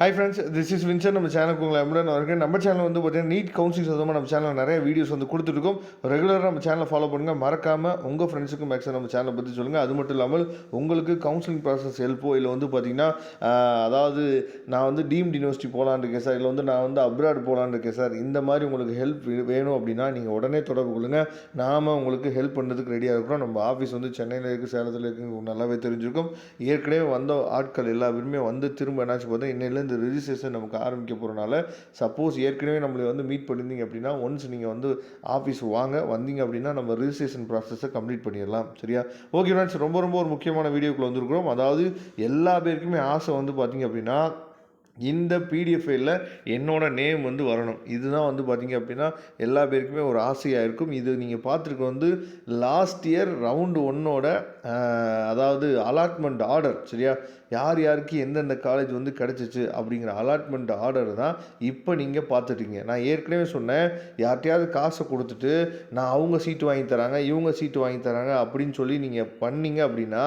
Hi friends, this is Vinson. நம்ம சேனலுக்கு உங்களை அன்புடன் வரவேற்கிறேன். நம்ம சேனல் வந்து பார்த்தீங்கன்னா நீட் கவுன்சிலிங் சம்மந்தமாக நம்ம சேனலில் நிறைய வீடியோஸ் வந்து கொடுத்துருக்கோம். ரெகுலராக நம்ம சேனலை ஃபாலோ பண்ணுங்கள். மறக்காமல் உங்கள் ஃப்ரெண்ட்ஸுக்கும் மேக்ஸிமம் நம்ம சேனலை பற்றி சொல்லுங்கள். அது மட்டும் இல்லாமல் உங்களுக்கு கவுன்சிலிங் ப்ராசஸ் ஹெல்ப்போ இல்லை வந்து பார்த்தீங்கன்னா அதாவது நான் வந்து டீம்டு யூனிவர்சிட்டி போகலான்னு இருக்கேன் சார், இல்லை வந்து நான் வந்து அப்ராட் போகலான்னு இருக்கேன் சார், இந்த மாதிரி உங்களுக்கு ஹெல்ப் வேணும் அப்படின்னா நீங்கள் உடனே தொடர்பு கொள்ளுங்கள். நாம் உங்களுக்கு ஹெல்ப் பண்ணுறதுக்கு ரெடியாக இருக்கிறோம். நம்ம ஆஃபீஸ் வந்து சென்னையில் இருக்குது, சேலத்தில் இருக்குது, நல்லாவே தெரிஞ்சிருக்கும். ஏற்கனவே வந்த ஆட்கள் எல்லா பேருமே வந்து திரும்ப என்னாச்சு பார்த்தா இன்னையிலேருந்து ரிஜிஸ்ட்ரேஷன் நமக்கு ஆரம்பிக்க போகிறனால, சப்போஸ் ஏற்கனவே நம்மளை வந்து மீட் பண்ணியிருந்தீங்க அப்படின்னா ஒன்ஸ் நீங்கள் வந்து ஆஃபீஸ் வந்தீங்க அப்படின்னா நம்ம ரிஜிஸ்ட்ரேஷன் ப்ராசஸை கம்ப்ளீட் பண்ணிடலாம். சரியா? ஓகே ஃப்ரெண்ட்ஸ், ரொம்ப ரொம்ப ஒரு முக்கியமான வீடியோக்குள்ள வந்திருக்கிறோம். அதாவது எல்லா பேருக்குமே ஆசை வந்து பார்த்தீங்க அப்படின்னா இந்த பிடிஎஃப் ஃபைலில் என்னோட நேம் வந்து வரணும். இதுதான் வந்து பார்த்திங்க அப்படின்னா எல்லா பேருக்குமே ஒரு ஆசையாக இருக்கும். இது நீங்கள் பார்த்துருக்க வந்து லாஸ்ட் இயர் ரவுண்டு 1ஓட அதாவது அலாட்மெண்ட் ஆர்டர். சரியா? யார் யாருக்கு எந்தெந்த காலேஜ் வந்து கிடச்சிச்சு அப்படிங்கிற அலாட்மெண்ட் ஆர்டர் தான் இப்போ நீங்கள் பார்த்துட்டீங்க. நான் ஏற்கனவே சொன்னேன், யார்கிட்டையாவது காசை கொடுத்துட்டு நான் அவங்க சீட்டு வாங்கி தராங்க, இவங்க சீட்டு வாங்கி தராங்க அப்படின்னு சொல்லி நீங்கள் பண்ணீங்க அப்படின்னா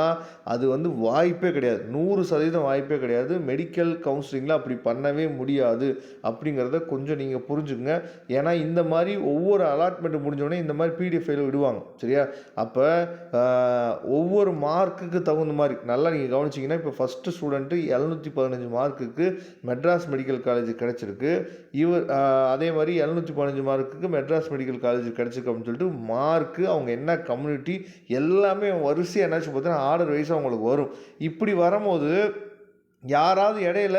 அது வந்து வாய்ப்பே கிடையாது. 100% வாய்ப்பே கிடையாது. மெடிக்கல் கவுன்சிலிங்கில் அப்படி பண்ணவே முடியாது அப்படிங்கிறத கொஞ்சம் நீங்கள் புரிஞ்சுக்கங்க. ஏன்னா இந்த மாதிரி ஒவ்வொரு அலாட்மெண்ட் முடிஞ்சோடனே இந்த மாதிரி பிடிஎஃப் ஃபைல் விடுவாங்க. சரியா? அப்போ ஒவ்வொரு மார்க்குக்கு தகுந்த மாதிரி நல்லா நீங்கள் கவனிச்சிங்கன்னா, இப்போ ஃபஸ்ட்டு ஸ்டூடெண்ட்டு 715 மார்க்குக்கு மெட்ராஸ் மெடிக்கல் காலேஜ் கிடச்சிருக்கு. அதே மாதிரி 715 மார்க்குக்கு மெட்ராஸ் மெடிக்கல் காலேஜ் கிடச்சிருக்கு அப்படின்னு சொல்லிட்டு மார்க்கு, அவங்க என்ன கம்யூனிட்டி எல்லாமே வரிசையாக என்னாச்சு பார்த்தீங்கன்னா ஆர்டர் வைஸாக அவங்களுக்கு வரும். இப்படி வரும்போது யாராவது இடையில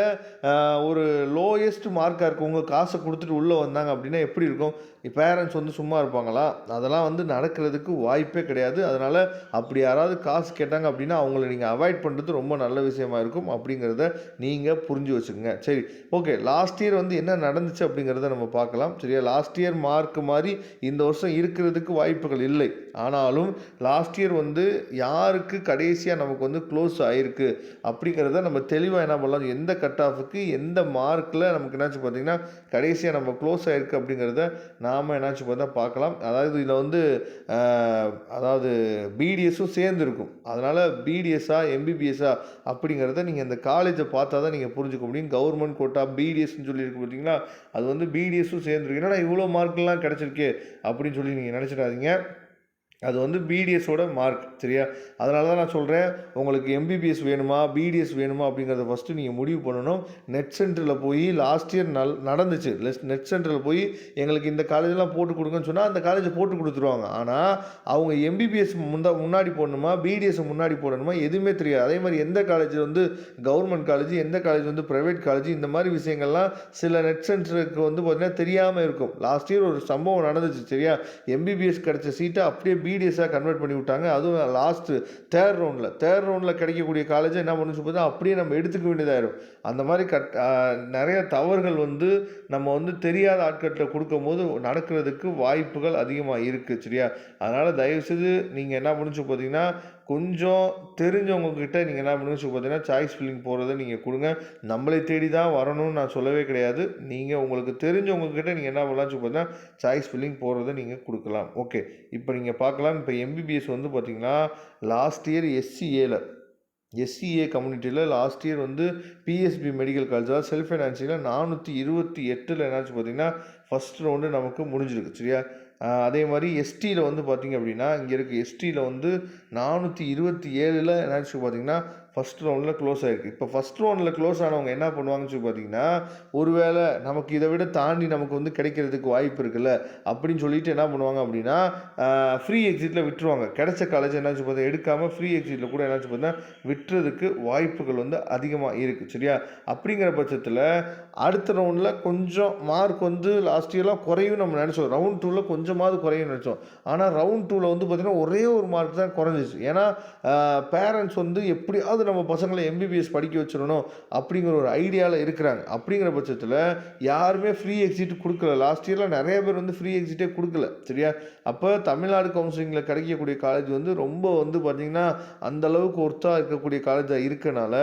ஒரு லோயஸ்ட் மார்க்காக இருக்கவங்க காசை கொடுத்துட்டு உள்ளே வந்தாங்க அப்படின்னா எப்படி இருக்கும்? பேரண்ட்ஸ் வந்து சும்மா இருப்பாங்களா? அதெல்லாம் வந்து நடக்கிறதுக்கு வாய்ப்பே கிடையாது. அதனால் அப்படி யாராவது காசு கேட்டாங்க அப்படின்னா அவங்கள நீங்கள் அவாய்ட் பண்ணுறது ரொம்ப நல்ல விஷயமா இருக்கும் அப்படிங்கிறத நீங்கள் புரிஞ்சு வச்சுக்கோங்க. சரி, ஓகே. லாஸ்ட் இயர் வந்து என்ன நடந்துச்சு அப்படிங்கிறத நம்ம பார்க்கலாம். சரியா? லாஸ்ட் இயர் மார்க் மாதிரி இந்த வருஷம் இருக்கிறதுக்கு வாய்ப்புகள் இல்லை. ஆனாலும் லாஸ்ட் இயர் வந்து யாருக்கு கடைசியாக நமக்கு வந்து க்ளோஸ் ஆகிருக்கு அப்படிங்கிறத நம்ம தெளிவாக என்ன பண்ணலாம், எந்த கட் ஆஃபுக்கு எந்த மார்க்கில் நமக்கு என்னாச்சு பார்த்தீங்கன்னா கடைசியாக நம்ம க்ளோஸ் ஆகிருக்கு அப்படிங்கிறத நாம் என்னாச்சு பார்த்தா பார்க்கலாம். அதாவது இதில் வந்து அதாவது பிடிஎஸும் சேர்ந்துருக்கும். அதனால் பிடிஎஸ்ஸா எம்பிபிஎஸ்ஸா அப்படிங்கிறத நீங்கள் இந்த காலேஜை பார்த்தா தான் நீங்கள் புரிஞ்சுக்க முடியும். கவர்மெண்ட் கோட்டா பிடிஎஸ்ன்னு சொல்லியிருக்கு பார்த்தீங்களா, அது வந்து பிடிஎஸும் சேர்ந்துருக்கு. என்னடா இவ்வளோ மார்க்கெலாம் கிடச்சிருக்கே அப்படின்னு சொல்லி நீங்கள் நினச்சிடாதீங்க. அது வந்து பிடிஎஸோட மார்க். சரியா? அதனால தான் நான் சொல்கிறேன், உங்களுக்கு எம்பிபிஎஸ் வேணுமா பிடிஎஸ் வேணுமா அப்படிங்கிறத ஃபஸ்ட்டு நீங்கள் முடிவு பண்ணணும். நெட் சென்டரில் போய் லாஸ்ட் இயர் நடந்துச்சு. நெட் சென்டரில் போய் எங்களுக்கு இந்த காலேஜெலாம் போட்டு கொடுங்கன்னு சொன்னால் அந்த காலேஜை போட்டு கொடுத்துருவாங்க. ஆனால் அவங்க எம்பிபிஎஸ் முன்னாடி போடணுமா பிடிஎஸ் முன்னாடி போடணுமா எதுவுமே தெரியாது. அதே மாதிரி எந்த காலேஜ் வந்து கவர்மெண்ட் காலேஜ், எந்த காலேஜ் வந்து ப்ரைவேட் காலேஜ், இந்த மாதிரி விஷயங்கள்லாம் சில நெட் சென்டருக்கு வந்து பார்த்திங்கன்னா தெரியாமல் இருக்கும். லாஸ்ட் இயர் ஒரு சம்பவம் நடந்துச்சு. சரியா? எம்பிபிஎஸ் கிடச்ச சீட்டை அப்படியே பிடிஎஸ்ஸாக கன்வெர்ட் பண்ணி விட்டாங்க. அதுவும் லாஸ்ட்டு தேர்ட் ரவுண்டில் கிடைக்கக்கூடிய காலேஜை என்ன பண்ணுச்சு பார்த்தா அப்படியே நம்ம எடுத்துக்க வேண்டியதாயிரும். அந்த மாதிரி நிறைய தவறுகள் வந்து நம்ம வந்து தெரியாத ஆட்கள்கிட்ட கொடுக்கும்போது நடக்கிறதுக்கு வாய்ப்புகள் அதிகமாக இருக்குது. சரியா? அதனால் தயவுசெய்து நீங்கள் என்ன பண்ணுச்சு பார்த்தீங்கன்னா கொஞ்சம் தெரிஞ்சவங்கக்கிட்ட நீங்கள் என்ன பண்ணுச்சு பார்த்தீங்கன்னா சாய்ஸ் ஃபில்லிங் போகிறத நீங்கள் கொடுங்க. நம்மளை தேடி தான் வரணும்னு நான் சொல்லவே கிடையாது. நீங்கள் உங்களுக்கு தெரிஞ்சவங்கக்கிட்ட நீங்கள் என்ன பண்ணலாம்னு பார்த்தீங்கன்னா சாய்ஸ் ஃபில்லிங் போகிறத நீங்கள் கொடுக்கலாம். ஓகே, இப்போ நீங்கள் பார்க்கலாம். இப்போ எம்பிபிஎஸ் வந்து பார்த்திங்கன்னா லாஸ்ட் இயர் எஸ்சிஏ கம்யூனிட்டியில் லாஸ்ட் இயர் வந்து பிஎஸ்பி மெடிக்கல் காலேஜ் அதாவது செல்ஃப் ஃபைனான்சிங்கில் 428 என்னாச்சு பார்த்திங்கன்னா ஃபஸ்ட் ரவுண்டு நமக்கு முடிஞ்சிருக்கு. சரியா? அதே மாதிரி எஸ்டியில் வந்து பார்த்திங்க அப்படின்னா இங்கே இருக்குது. எஸ்டியில் வந்து 427 என்னாச்சு பார்த்திங்கன்னா ஃபஸ்ட் ரவுண்டில் க்ளோஸ் ஆகிருக்கு. இப்போ ஃபஸ்ட் ரவுண்டில் க்ளோஸ் ஆனவங்க என்ன பண்ணுவாங்கன்னு சொல்லி பார்த்தீங்கன்னா, ஒருவேளை நமக்கு இதை விட தாண்டி நமக்கு வந்து கிடைக்கிறதுக்கு வாய்ப்பு இருக்குல்ல அப்படின்னு சொல்லிட்டு என்ன பண்ணுவாங்க அப்படின்னா ஃப்ரீ எக்ஸிட்டில் விட்டுருவாங்க. கிடைச்ச காலேஜ் என்னாச்சு பார்த்தா எடுக்காமல் ஃப்ரீ எக்ஸிட்டில் கூட என்னாச்சு பார்த்தா விட்டுறதுக்கு வாய்ப்புகள் வந்து அதிகமாக இருக்குது. சரியா? அப்படிங்கிற பட்சத்தில் அடுத்த ரவுண்டில் கொஞ்சம் மார்க் வந்து லாஸ்ட் இயர்லாம் குறையும் நம்ம நினச்சோம். ரவுண்ட் 2ல் கொஞ்சமாவது குறையும் நினச்சோம். ஆனால் ரவுண்ட் 2ல் வந்து பார்த்திங்கன்னா ஒரே ஒரு மார்க் தான் குறைஞ்சிச்சு. ஏன்னா பேரண்ட்ஸ் வந்து எப்படியாவது நம்ம பசங்களை எம்பிபிஎஸ் படிக்க வச்சிடணும் அப்படிங்கிற ஒரு ஐடியாவில் இருக்கிறாங்க. அப்படிங்கிற பட்சத்தில் யாருமே ஃப்ரீ எக்ஸிட் கொடுக்கல. லாஸ்ட் இயரில் நிறைய பேர் வந்து ஃப்ரீ எக்ஸிட்டே கொடுக்கல. சரியா? அப்போ தமிழ்நாடு கவுன்சிலிங்கில் கிடைக்கக்கூடிய காலேஜ் வந்து ரொம்ப வந்து பார்த்திங்கன்னா அந்தளவுக்கு ஒர்த்தாக இருக்கக்கூடிய காலேஜாக இருக்கனால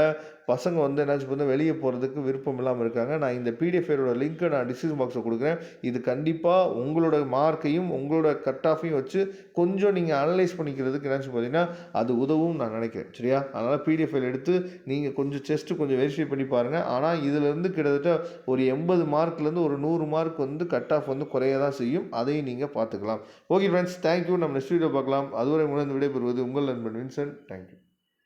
பசங்க வந்து என்னாச்சு பார்த்தா வெளியே போகிறதுக்கு விருப்பம் இல்லாமல் இருக்காங்க. நான் இந்த பிடிஎஃப் ஃபைலோட லிங்க்கை நான் டிஸ்கிரிப்ஷன் பாக்ஸில் கொடுக்குறேன். இது கண்டிப்பாக உங்களோட மார்க்கையும் உங்களோட கட் ஆஃபையும் வச்சு கொஞ்சம் நீங்கள் அனலைஸ் பண்ணிக்கிறதுக்கு என்னாச்சு பார்த்தீங்கன்னா அது உதவும் நான் நினைக்கிறேன். சரியா? அதனால் பிடிஎஃப் ஃபைல் எடுத்து நீங்கள் கொஞ்சம் கொஞ்சம் வெரிஃபை பண்ணி பாருங்கள். ஆனால் இதிலேருந்து கிட்டத்தட்ட ஒரு 80 மார்க்லேருந்து ஒரு 100 மார்க் வந்து கட் ஆஃப் வந்து குறைய தான் செய்யும். அதையும் நீங்கள் பார்த்துக்கலாம். Okay friends, thank you. நம்ம நெக்ஸ்ட் வீடியோ பார்க்கலாம். அதுவரை உணர்ந்து விடைபெறுவது உங்கள் நண்பன் வின்சென்ட். தேங்க்யூ.